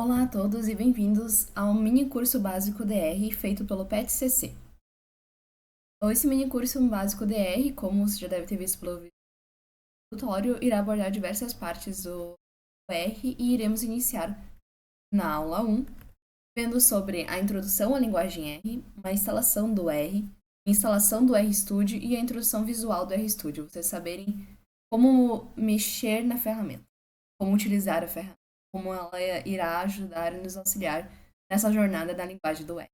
Olá a todos e bem-vindos ao mini curso básico DR feito pelo PET-CC. Esse mini curso básico DR, como você já deve ter visto pelo vídeo do tutorial, irá abordar diversas partes do R e iremos iniciar na aula 1, vendo sobre a introdução à linguagem R, a instalação do R, instalação do RStudio e a introdução visual do RStudio, vocês saberem como mexer na ferramenta, como utilizar a ferramenta, como ela irá ajudar e nos auxiliar nessa jornada da linguagem do R.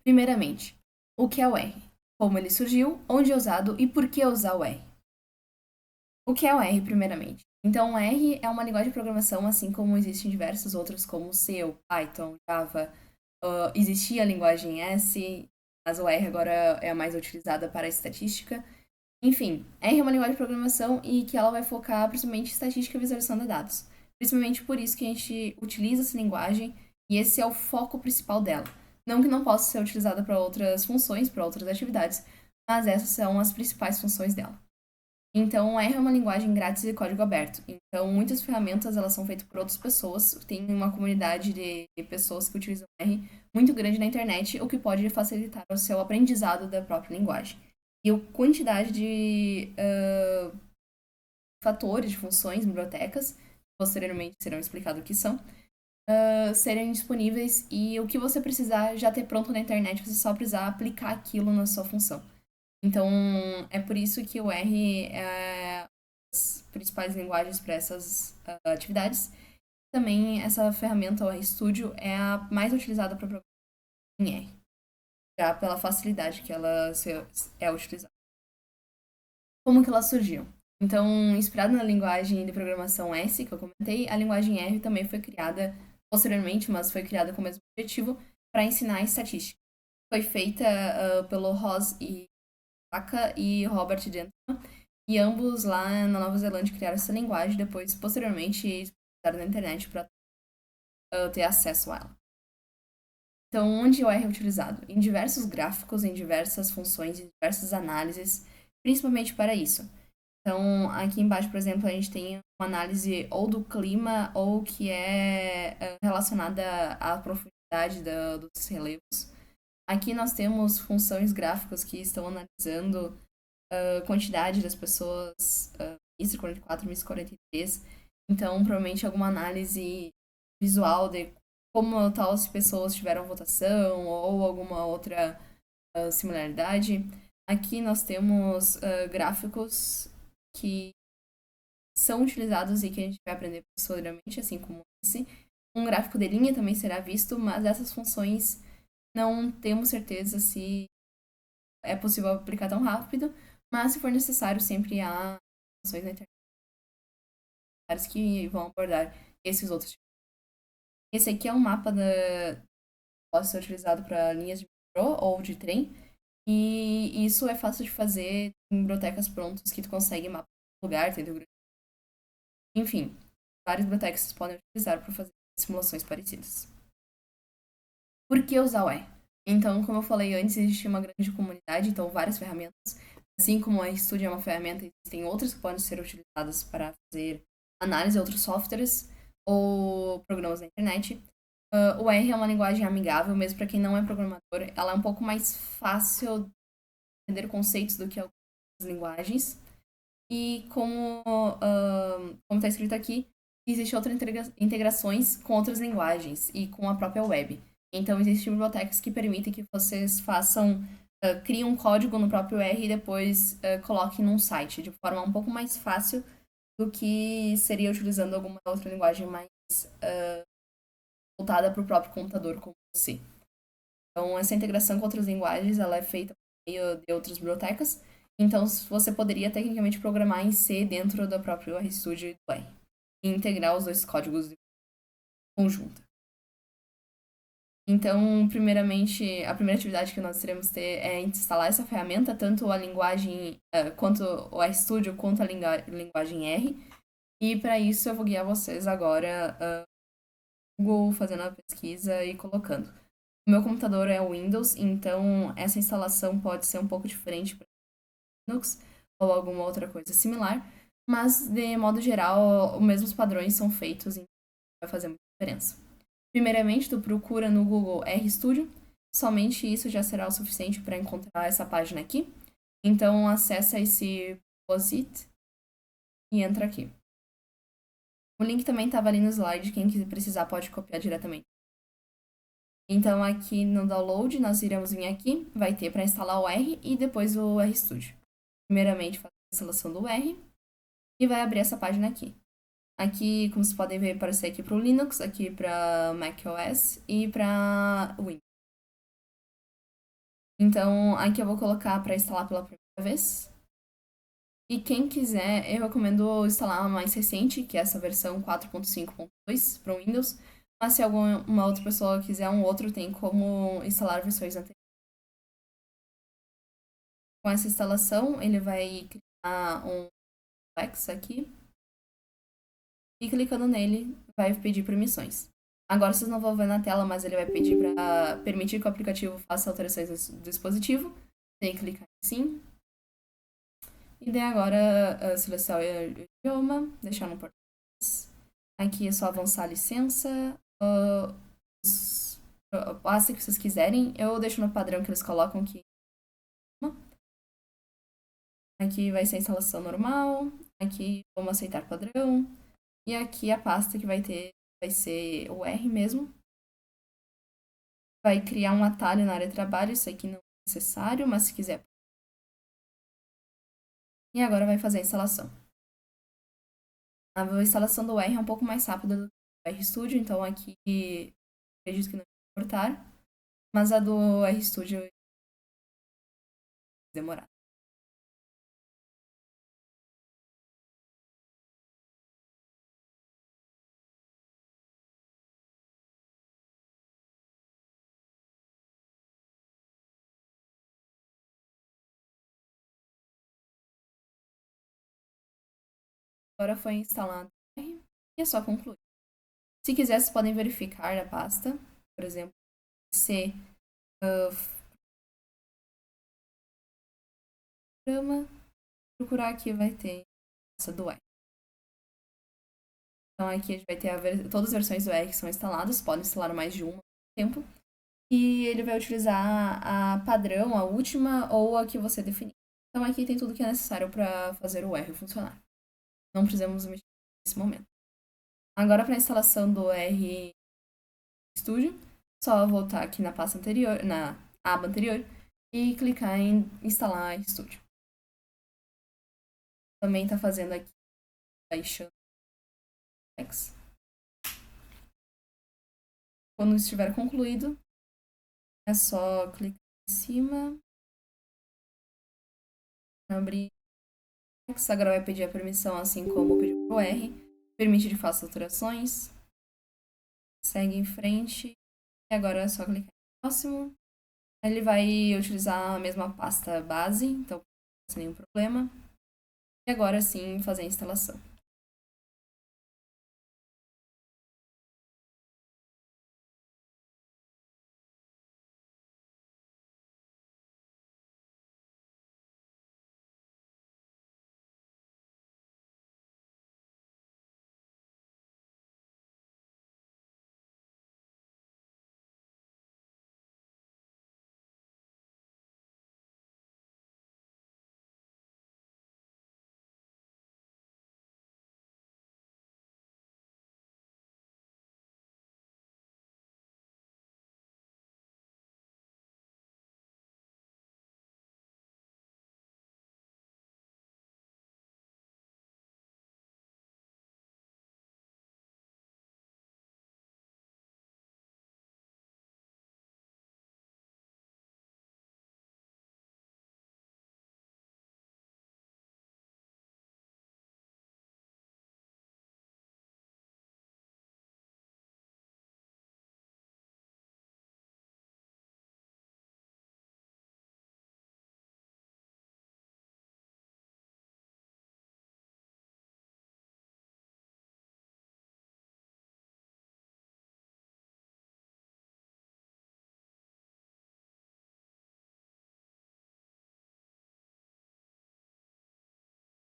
Primeiramente, o que é o R? Como ele surgiu, onde é usado e por que usar o R? O que é o R, primeiramente? Então, o R é uma linguagem de programação, assim como existem diversas outras, como C, Python, Java. Existia a linguagem S, mas o R agora é a mais utilizada para a estatística. Enfim, R é uma linguagem de programação e que ela vai focar principalmente em estatística e visualização de dados. Principalmente por isso que a gente utiliza essa linguagem e esse é o foco principal dela. Não que não possa ser utilizada para outras funções, para outras atividades, mas essas são as principais funções dela. Então, R é uma linguagem grátis de código aberto. Então, muitas ferramentas elas são feitas por outras pessoas. Tem uma comunidade de pessoas que utilizam R muito grande na internet, o que pode facilitar o seu aprendizado da própria linguagem. E a quantidade de fatores, de funções, bibliotecas, posteriormente serão explicados o que são, serem disponíveis e o que você precisar já ter pronto na internet, você só precisar aplicar aquilo na sua função. Então, é por isso que o R é as principais linguagens para essas atividades. Também essa ferramenta, o RStudio, é a mais utilizada para programar em R, já pela facilidade que ela é utilizada. Como que ela surgiu? Então, inspirada na linguagem de programação S, que eu comentei, a linguagem R também foi criada posteriormente, mas foi criada com o mesmo objetivo, para ensinar estatística. Foi feita pelo Ross e Aka e Robert Denton, e ambos lá na Nova Zelândia criaram essa linguagem, depois, posteriormente, usaram na internet para ter acesso a ela. Então, onde o R é utilizado? Em diversos gráficos, em diversas funções, em diversas análises, principalmente para isso. Então, aqui embaixo, por exemplo, a gente tem uma análise ou do clima ou que é relacionada à profundidade dos relevos. Aqui nós temos funções gráficas que estão analisando a quantidade das pessoas MIS 44, MIS 43. Então, provavelmente alguma análise visual de como tais pessoas tiveram votação ou alguma outra similaridade. Aqui nós temos gráficos que são utilizados e que a gente vai aprender posteriormente, assim como esse. Um gráfico de linha também será visto, mas essas funções não temos certeza se é possível aplicar tão rápido, mas se for necessário, sempre há funções na internet que vão abordar esses outros. Esse aqui é um mapa pode ser utilizado para linhas de metrô ou de trem, e isso é fácil de fazer em bibliotecas prontas que tu consegue mapa do lugar, entendeu? Enfim, várias bibliotecas vocês podem utilizar para fazer simulações parecidas. Por que usar o R? Então, como eu falei antes, existe uma grande comunidade, então várias ferramentas. Assim como o RStudio é uma ferramenta, existem outras que podem ser utilizadas para fazer análise de outros softwares ou programas na internet. O R é uma linguagem amigável, mesmo para quem não é programador. Ela é um pouco mais fácil de entender conceitos do que algumas linguagens. E como está escrito aqui, existem outras integrações com outras linguagens e com a própria web. Então, existem bibliotecas que permitem que vocês criem um código no próprio R e depois coloquem num site, de forma um pouco mais fácil do que seria utilizando alguma outra linguagem mais voltada para o próprio computador, como o C. Então, essa integração com outras linguagens ela é feita por meio de outras bibliotecas. Então, você poderia tecnicamente programar em C dentro do próprio RStudio do R e integrar os dois códigos de conjunto. Então, primeiramente, a primeira atividade que nós teremos ter é instalar essa ferramenta, tanto a linguagem, quanto o RStudio, quanto a linguagem R. E para isso eu vou guiar vocês agora Google fazendo a pesquisa e colocando. O meu computador é o Windows, então essa instalação pode ser um pouco diferente para Linux ou alguma outra coisa similar, mas de modo geral, os mesmos padrões são feitos, então vai fazer muito. diferença. Primeiramente, tu procura no Google RStudio, somente isso já será o suficiente para encontrar essa página aqui. Então, acessa esse POSIT e entra aqui. O link também estava ali no slide, quem precisar pode copiar diretamente. Então, aqui no download, nós iremos vir aqui, vai ter para instalar o R e depois o RStudio. Primeiramente, fazer a instalação do R e vai abrir essa página aqui. Aqui, como vocês podem ver, aparecer aqui para o Linux, aqui para macOS e para Windows. Então, aqui eu vou colocar para instalar pela primeira vez. E quem quiser, eu recomendo instalar a mais recente, que é essa versão 4.5.2 para o Windows. Mas se alguma outra pessoa quiser um outro, tem como instalar versões anteriores. Com essa instalação, ele vai criar um Flex aqui. E clicando nele, vai pedir permissões. Agora vocês não vão ver na tela, mas ele vai pedir para permitir que o aplicativo faça alterações do dispositivo. Tem que clicar em sim. E daí agora selecionar o idioma, deixar no português. Aqui é só avançar a licença. Os passos que vocês quiserem, eu deixo no padrão que eles colocam aqui. Aqui vai ser a instalação normal. Aqui vamos aceitar padrão. E aqui a pasta que vai ter vai ser o R mesmo. Vai criar um atalho na área de trabalho, isso aqui não é necessário, mas se quiser. E agora vai fazer a instalação. A instalação do R é um pouco mais rápida do que o RStudio, então aqui acredito que não vai importar. Mas a do RStudio vai demorar. Agora foi instalado o R e é só concluir. Se quiser, vocês podem verificar a pasta. Por exemplo, C programa, procurar aqui vai ter essa do R. Então aqui a gente vai ter todas as versões do R que são instaladas, podem instalar mais de uma ao tempo. E ele vai utilizar a padrão, a última ou a que você definir. Então aqui tem tudo que é necessário para fazer o R funcionar. Não precisamos mexer nesse momento. Agora para a instalação do R Studio, só voltar aqui na pasta anterior, na aba anterior e clicar em instalar Studio. Também está fazendo aqui baixando X. Quando estiver concluído, é só clicar em cima, abrir X. Agora vai pedir a permissão, assim como pediu para o R. Permite que faça alterações. Segue em frente. E agora é só clicar em próximo. Ele vai utilizar a mesma pasta base, então sem nenhum problema. E agora sim fazer a instalação.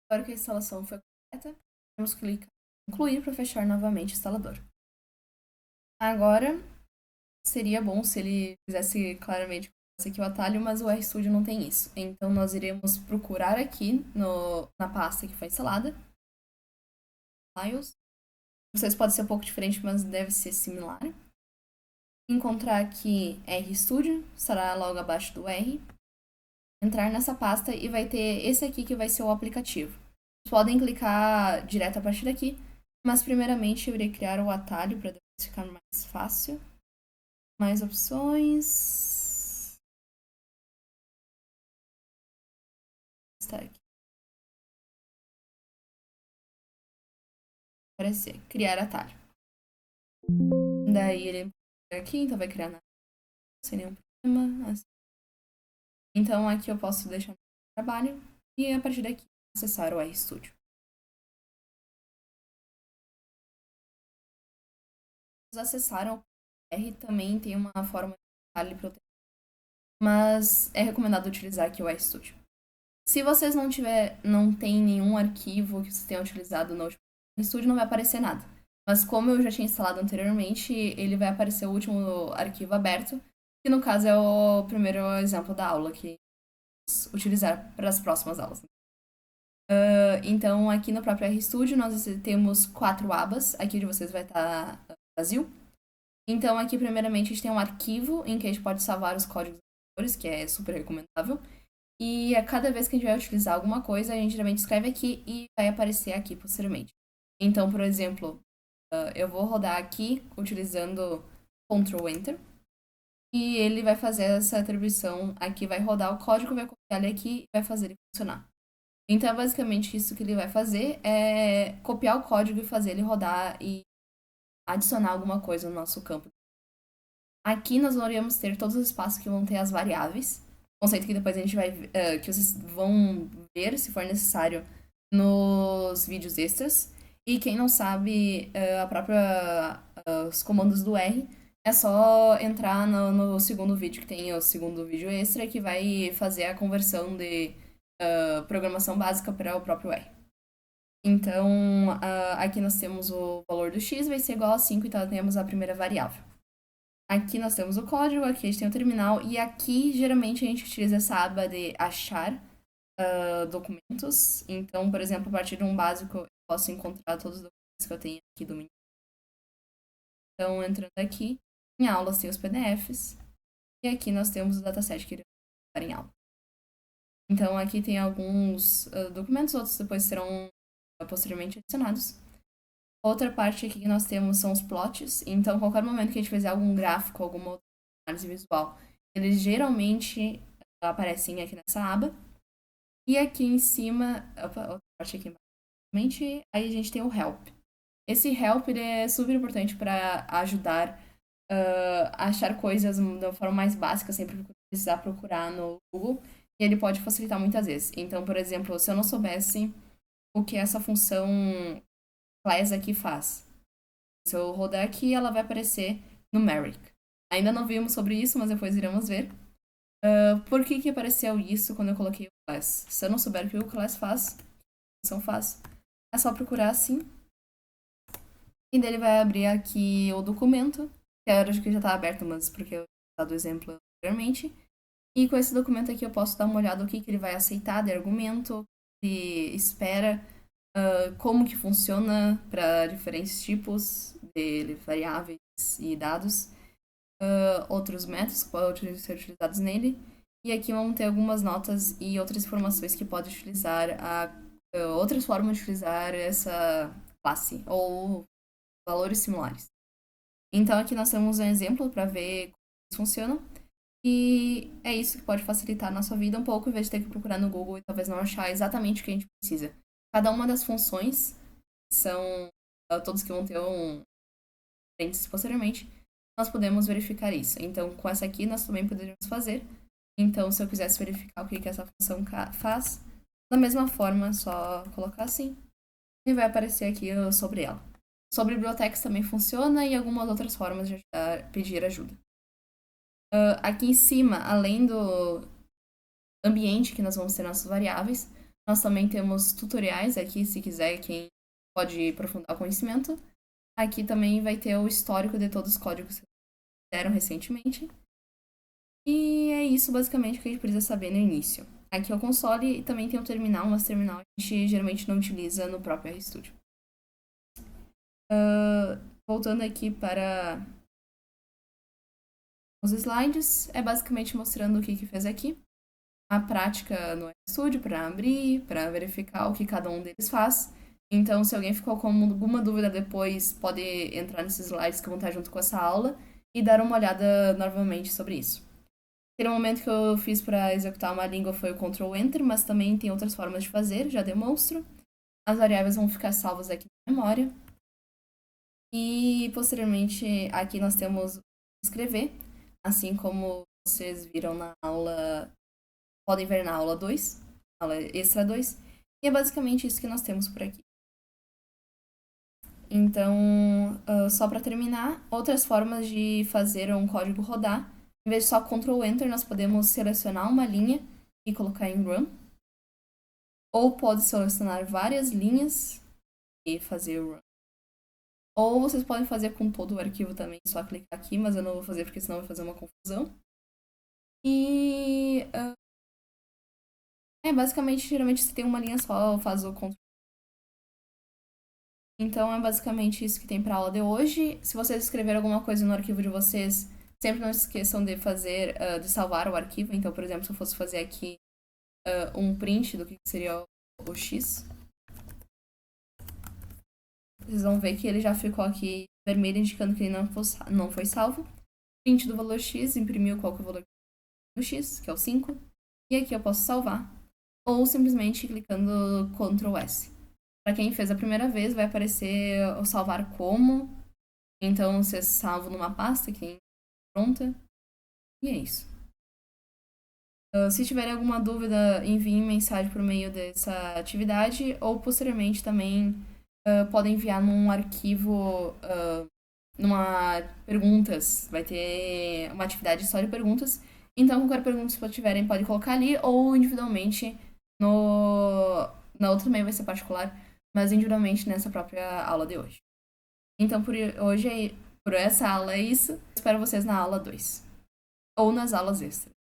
Agora que a instalação foi completa, vamos clicar em concluir para fechar novamente o instalador. Agora, seria bom se ele fizesse claramente aqui o atalho, mas o RStudio não tem isso. Então, nós iremos procurar aqui na pasta que foi instalada, Files. Vocês podem ser um pouco diferente, mas deve ser similar. Encontrar aqui RStudio, estará logo abaixo do R. Entrar nessa pasta e vai ter esse aqui que vai ser o aplicativo. Vocês podem clicar direto a partir daqui, mas primeiramente eu irei criar o atalho para depois ficar mais fácil. Mais opções. Está aqui. Aparecer. Criar atalho. Daí ele aqui, então vai criar sem nenhum problema. Assim. Então aqui eu posso deixar no trabalho e a partir daqui acessar o RStudio. Vocês acessaram o R também tem uma forma de detalhe para mas é recomendado utilizar aqui o RStudio. Se vocês não tem nenhum arquivo que vocês tenham utilizado no RStudio, não vai aparecer nada. Mas como eu já tinha instalado anteriormente, ele vai aparecer o último arquivo aberto, que no caso é o primeiro exemplo da aula que vamos utilizar para as próximas aulas. Então, aqui no próprio RStudio, nós temos 4 abas. Aqui de vocês vai estar vazio. Então, aqui, primeiramente, a gente tem um arquivo em que a gente pode salvar os códigos que é super recomendável. E a cada vez que a gente vai utilizar alguma coisa, a gente geralmente escreve aqui e vai aparecer aqui posteriormente. Então, por exemplo, eu vou rodar aqui utilizando Ctrl Enter. E ele vai fazer essa atribuição aqui, vai rodar o código, vai copiar ele aqui e vai fazer ele funcionar. Então, basicamente, isso que ele vai fazer é copiar o código e fazer ele rodar e adicionar alguma coisa no nosso campo. Aqui nós iremos ter todos os espaços que vão ter as variáveis. Conceito que depois a gente vai... que vocês vão ver, se for necessário, nos vídeos extras. E quem não sabe, os comandos do R, é só entrar no segundo vídeo, que tem o segundo vídeo extra, que vai fazer a conversão de programação básica para o próprio R. Então, aqui nós temos o valor do x, vai ser igual a 5, então temos a primeira variável. Aqui nós temos o código, aqui a gente tem o terminal, e aqui geralmente a gente utiliza essa aba de achar documentos. Então, por exemplo, a partir de um básico, eu posso encontrar todos os documentos que eu tenho aqui do meu. Então, entrando aqui, em aulas tem os PDFs, e aqui nós temos o dataset que iremos usar em aula. Então, aqui tem alguns documentos, outros depois serão posteriormente adicionados. Outra parte aqui que nós temos são os plots. Então, a qualquer momento que a gente fizer algum gráfico, alguma outra análise visual, eles geralmente aparecem aqui nessa aba. E aqui em cima, outra parte aqui embaixo, aí a gente tem o Help. Esse Help ele é super importante para ajudar a achar coisas da forma mais básica, sempre que precisar procurar no Google. E ele pode facilitar muitas vezes. Então, por exemplo, se eu não soubesse o que essa função class aqui faz. Se eu rodar aqui, ela vai aparecer numeric. Ainda não vimos sobre isso, mas depois iremos ver. Por que apareceu isso quando eu coloquei o class? Se eu não souber o que o class faz, a função faz, é só procurar assim. E daí ele vai abrir aqui o documento, que eu acho que já está aberto, mas porque eu já do exemplo anteriormente. E com esse documento aqui eu posso dar uma olhada no que ele vai aceitar de argumento, que espera, como que funciona para diferentes tipos de variáveis e dados, outros métodos que podem ser utilizados nele. E aqui vamos ter algumas notas e outras informações que pode utilizar, outras formas de utilizar essa classe, ou valores similares. Então aqui nós temos um exemplo para ver como eles funcionam. E é isso que pode facilitar a nossa vida um pouco, em vez de ter que procurar no Google e talvez não achar exatamente o que a gente precisa. Cada uma das funções são todos que vão ter frentes posteriormente, nós podemos verificar isso. Então, com essa aqui, nós também poderíamos fazer. Então, se eu quisesse verificar o que essa função faz, da mesma forma, só colocar assim e vai aparecer aqui sobre ela. Sobre bibliotecas também funciona e algumas outras formas de pedir ajuda. Aqui em cima, além do ambiente que nós vamos ter nossas variáveis, nós também temos tutoriais aqui, se quiser, quem pode aprofundar o conhecimento. Aqui também vai ter o histórico de todos os códigos que vocês fizeram recentemente. E é isso basicamente que a gente precisa saber no início. Aqui é o console e também tem o terminal, mas terminal a gente geralmente não utiliza no próprio RStudio. Voltando aqui para os slides, é basicamente mostrando o que fez aqui. A prática no RStudio para abrir, para verificar o que cada um deles faz. Então, se alguém ficou com alguma dúvida depois, pode entrar nesses slides que vão estar junto com essa aula e dar uma olhada novamente sobre isso. Aquele momento que eu fiz para executar uma língua foi o Ctrl Enter, mas também tem outras formas de fazer, já demonstro. As variáveis vão ficar salvas aqui na memória. E, posteriormente, aqui nós temos escrever, assim como vocês viram na aula, podem ver na aula 2, aula extra 2. E é basicamente isso que nós temos por aqui. Então, só para terminar, outras formas de fazer um código rodar. Em vez de só Ctrl Enter, nós podemos selecionar uma linha e colocar em Run. Ou pode selecionar várias linhas e fazer Run. Ou vocês podem fazer com todo o arquivo também, só clicar aqui, mas eu não vou fazer porque senão vai fazer uma confusão. E basicamente, geralmente se tem uma linha só, faz o Ctrl. Então é basicamente isso que tem para a aula de hoje. Se vocês escreverem alguma coisa no arquivo de vocês, sempre não se esqueçam de fazer, de salvar o arquivo. Então, por exemplo, se eu fosse fazer aqui um print do que seria o X, vocês vão ver que ele já ficou aqui vermelho, indicando que ele não foi salvo. Print do valor X, imprimiu qual que é o valor do X, que é o 5. E aqui eu posso salvar. Ou simplesmente clicando Ctrl S. Para quem fez a primeira vez, vai aparecer o salvar como. Então, você salva numa pasta que tem pronta. E é isso. Se tiverem alguma dúvida, enviem mensagem por meio dessa atividade. Ou, posteriormente, também podem enviar num arquivo, numa perguntas. Vai ter uma atividade só de perguntas. Então, qualquer pergunta que tiverem, pode colocar ali. Ou individualmente na outra também vai ser particular, mas individualmente nessa própria aula de hoje. Então, por essa aula é isso. Espero vocês na aula 2. Ou nas aulas extras.